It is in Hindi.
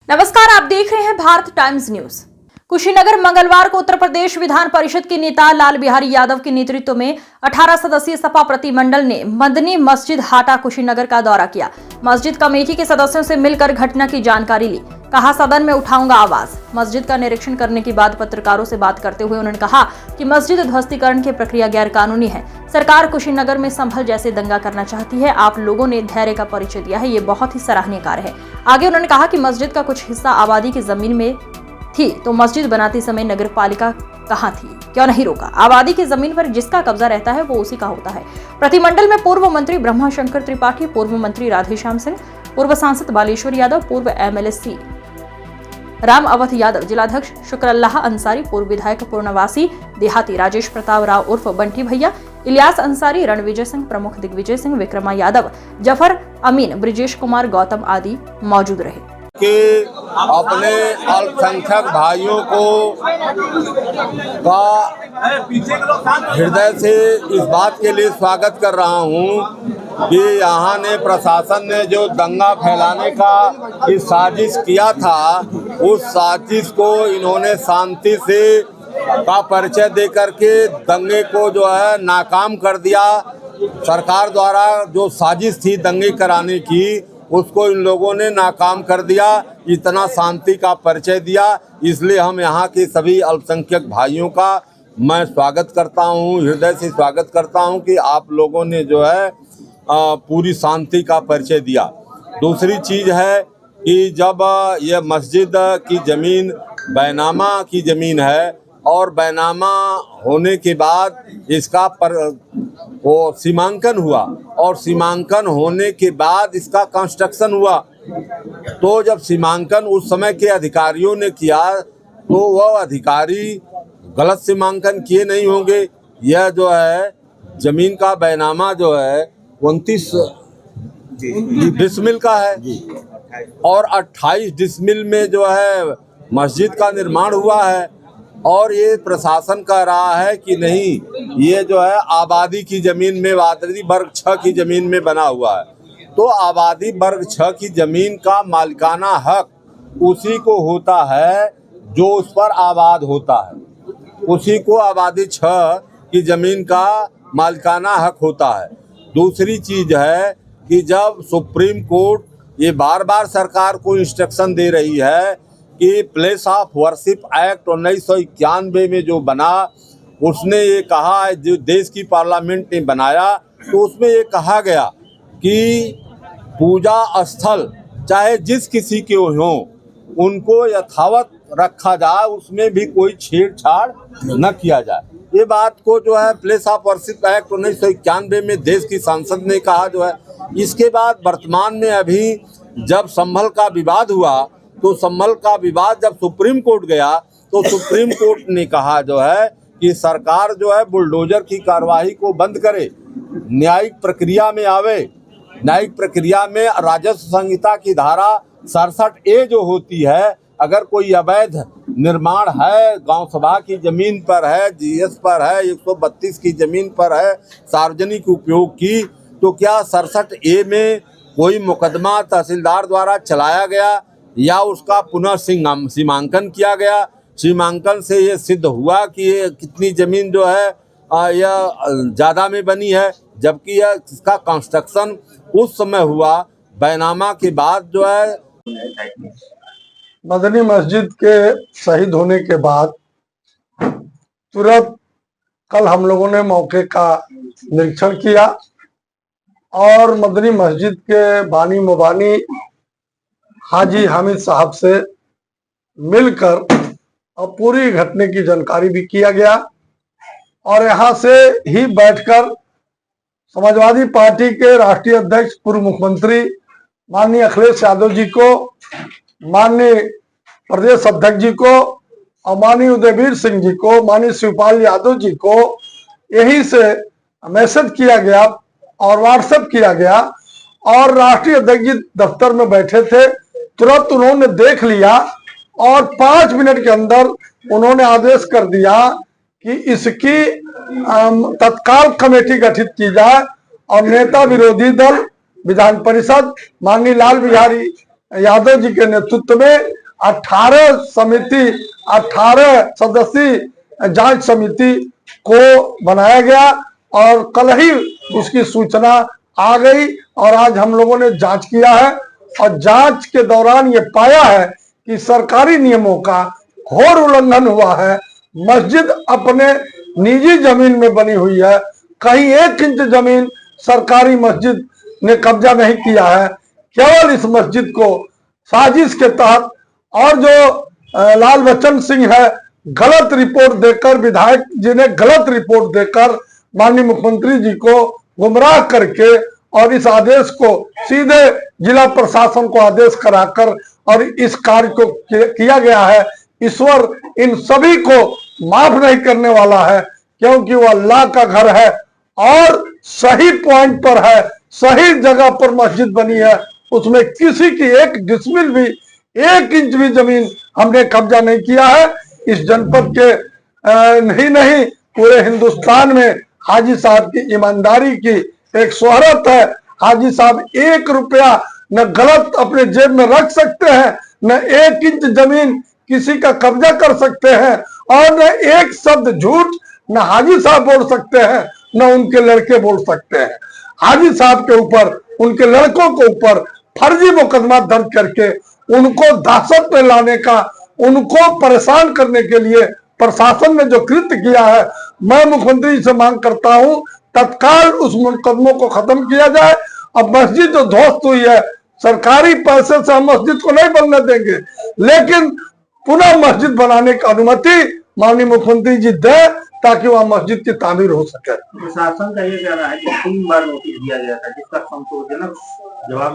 नमस्कार, आप देख रहे हैं भारत टाइम्स न्यूज। कुशीनगर मंगलवार को उत्तर प्रदेश विधान परिषद के नेता लाल बिहारी यादव के नेतृत्व में 18 सदस्यीय सपा प्रतिमंडल ने मदनी मस्जिद हाटा कुशीनगर का दौरा किया। मस्जिद कमेटी के सदस्यों से मिलकर घटना की जानकारी ली। कहा, सदन में उठाऊंगा आवाज। मस्जिद का निरीक्षण करने के बाद पत्रकारों से बात करते हुए उन्होंने कहा कि मस्जिद ध्वस्तीकरण की प्रक्रिया गैर कानूनी है। सरकार कुशीनगर में संभल जैसे दंगा करना चाहती है। आप लोगों ने धैर्य का परिचय दिया है, ये बहुत ही सराहनीय कार्य है। आगे उन्होंने कहा कि मस्जिद का कुछ हिस्सा आबादी की जमीन में थी, तो मस्जिद बनाते समय नगर पालिका कहाँ थी, क्यों नहीं रोका? आबादी की जमीन पर जिसका कब्जा रहता है वो उसी का होता है। प्रतिमंडल में पूर्व मंत्री ब्रह्माशंकर त्रिपाठी, पूर्व मंत्री राधेश्याम सिंह, पूर्व सांसद बालेश्वर यादव, पूर्व एमएलसी राम अवध यादव, जिलाध्यक्ष शुक्रअल्लाह अंसारी, पूर्व विधायक पूर्णवासी देहाती राजेश प्रताप राव उर्फ बंटी भैया, इलियास अंसारी, रणविजय सिंह, प्रमुख दिग्विजय सिंह, विक्रमा यादव, जफर अमीन, ब्रिजेश कुमार गौतम आदि मौजूद रहे। कि अपने अल्पसंख्यक भाइयों को का हृदय से इस बात के लिए स्वागत कर रहा हूं कि यहाँ ने प्रशासन ने जो दंगा फैलाने का इस साजिश किया था, उस साजिश को इन्होंने शांति से का परिचय दे करके दंगे को जो है नाकाम कर दिया। सरकार द्वारा जो साजिश थी दंगे कराने की, उसको इन लोगों ने नाकाम कर दिया। इतना शांति का परिचय दिया, इसलिए हम यहाँ के सभी अल्पसंख्यक भाइयों का मैं स्वागत करता हूँ, हृदय से स्वागत करता हूँ कि आप लोगों ने जो है पूरी शांति का परिचय दिया। दूसरी चीज़ है कि जब यह मस्जिद की ज़मीन बैनामा की ज़मीन है और बैनामा होने के बाद इसका वो सीमांकन हुआ और सीमांकन होने के बाद इसका कंस्ट्रक्शन हुआ, तो जब सीमांकन उस समय के अधिकारियों ने किया तो वह अधिकारी गलत सीमांकन किए नहीं होंगे। यह जो है जमीन का बैनामा जो है 29 डिसमिल का है और 28 डिसमिल में जो है मस्जिद का निर्माण हुआ है। और ये प्रशासन कह रहा है कि नहीं, ये जो है आबादी की ज़मीन में, आबादी वर्ग 6 की ज़मीन में बना हुआ है। तो आबादी वर्ग 6 की ज़मीन का मालिकाना हक उसी को होता है जो उस पर आबाद होता है, उसी को आबादी 6 की ज़मीन का मालिकाना हक होता है। दूसरी चीज़ है कि जब सुप्रीम कोर्ट ये बार बार सरकार को इंस्ट्रक्शन दे रही है कि प्लेस ऑफ वर्शिप एक्ट 1991 में जो बना, उसने ये कहा है, जो देश की पार्लियामेंट ने बनाया, तो उसमें ये कहा गया कि पूजा स्थल चाहे जिस किसी के हों उनको यथावत रखा जाए, उसमें भी कोई छेड़छाड़ न किया जाए। ये बात को जो है प्लेस ऑफ वर्शिप एक्ट 1991 में देश की सांसद ने कहा जो है। इसके बाद वर्तमान में अभी जब संभल का विवाद हुआ, तो संभल का विवाद जब सुप्रीम कोर्ट गया तो सुप्रीम कोर्ट ने कहा जो है कि सरकार जो है बुलडोजर की कार्रवाई को बंद करे, न्यायिक प्रक्रिया में आवे। न्यायिक प्रक्रिया में राजस्व संहिता की धारा 67A जो होती है, अगर कोई अवैध निर्माण है, गांव सभा की ज़मीन पर है, जीएस पर है, 132 की ज़मीन पर है, सार्वजनिक उपयोग की, तो क्या 67A में कोई मुकदमा तहसीलदार द्वारा चलाया गया या उसका पुनः सीमांकन किया गया? सीमांकन से ये सिद्ध हुआ कि ये कितनी ज़मीन जो है यह ज़्यादा में बनी है, जबकि यह इसका कंस्ट्रक्शन उस समय हुआ बैनामा के बाद जो है। मदनी मस्जिद के शहीद होने के बाद तुरंत कल हम लोगों ने मौके का निरीक्षण किया और मदनी मस्जिद के बानी मुबानी हाजी हामिद साहब से मिलकर और पूरी घटने की जानकारी भी किया गया। और यहाँ से ही बैठकर समाजवादी पार्टी के राष्ट्रीय अध्यक्ष पूर्व मुख्यमंत्री माननीय अखिलेश यादव जी को, माननीय प्रदेश अध्यक्ष जी को और माननीय उदयवीर सिंह जी को, माननीय शिवपाल यादव जी को यही से मैसेज किया गया और व्हाट्सएप किया गया। और राष्ट्रीय अध्यक्ष जी दफ्तर में बैठे थे, तुरंत उन्होंने देख लिया और 5 मिनट के अंदर उन्होंने आदेश कर दिया कि इसकी तत्काल कमेटी गठित की जाए और नेता विरोधी दल विधान परिषद माननीय लाल बिहारी यादव जी के नेतृत्व में 18 सदस्यीय जांच समिति को बनाया गया और कल ही उसकी सूचना आ गई और आज हम लोगों ने जांच किया है और जांच के दौरान ये पाया है कि सरकारी नियमों का घोर उल्लंघन हुआ है। मस्जिद अपने निजी जमीन में बनी हुई है, कहीं 1 इंच जमीन सरकारी मस्जिद ने कब्जा नहीं किया है। केवल इस मस्जिद को साजिश के तहत और जो लाल बच्चन सिंह है गलत रिपोर्ट देकर, विधायक जी ने गलत रिपोर्ट देकर माननीय मुख्यमंत्री जी को गुमराह करके और इस आदेश को सीधे जिला प्रशासन को आदेश कराकर और इस कार्य को किया गया है। ईश्वर इन सभी को माफ नहीं करने वाला है, क्योंकि वो अल्लाह का घर है और सही पॉइंट पर है, सही जगह पर मस्जिद बनी है। उसमें किसी की 1 डिसमिल भी 1 इंच भी जमीन हमने कब्जा नहीं किया है। इस जनपद के नहीं पूरे हिंदुस्तान में हाजी साहब की ईमानदारी की एक शोहरत है। हाजी साहब 1 रुपया न गलत अपने जेब में रख सकते हैं, न 1 इंच जमीन किसी का कब्जा कर सकते हैं और न एक शब्द झूठ न हाजी साहब बोल सकते हैं, न उनके लड़के बोल सकते हैं। हाजी साहब के ऊपर, उनके लड़कों के ऊपर फर्जी मुकदमा दर्ज करके उनको दहशत में लाने का, उनको परेशान करने के लिए प्रशासन ने जो कृत्य किया है, मैं मुख्यमंत्री जी से मांग करता हूं तत्काल उस मुकदमों को खत्म किया जाए। अब मस्जिद जो ध्वस्त हुई है, सरकारी पैसे से हम मस्जिद को नहीं बनने देंगे, लेकिन पुनः मस्जिद बनाने की अनुमति माननीय मुख्यमंत्री जी दे ताकि वह मस्जिद की तामीर हो सके। प्रशासन का ये कहना है कि 3 बार नोटिस दिया गया था, जिसका संतोषजनक जवाब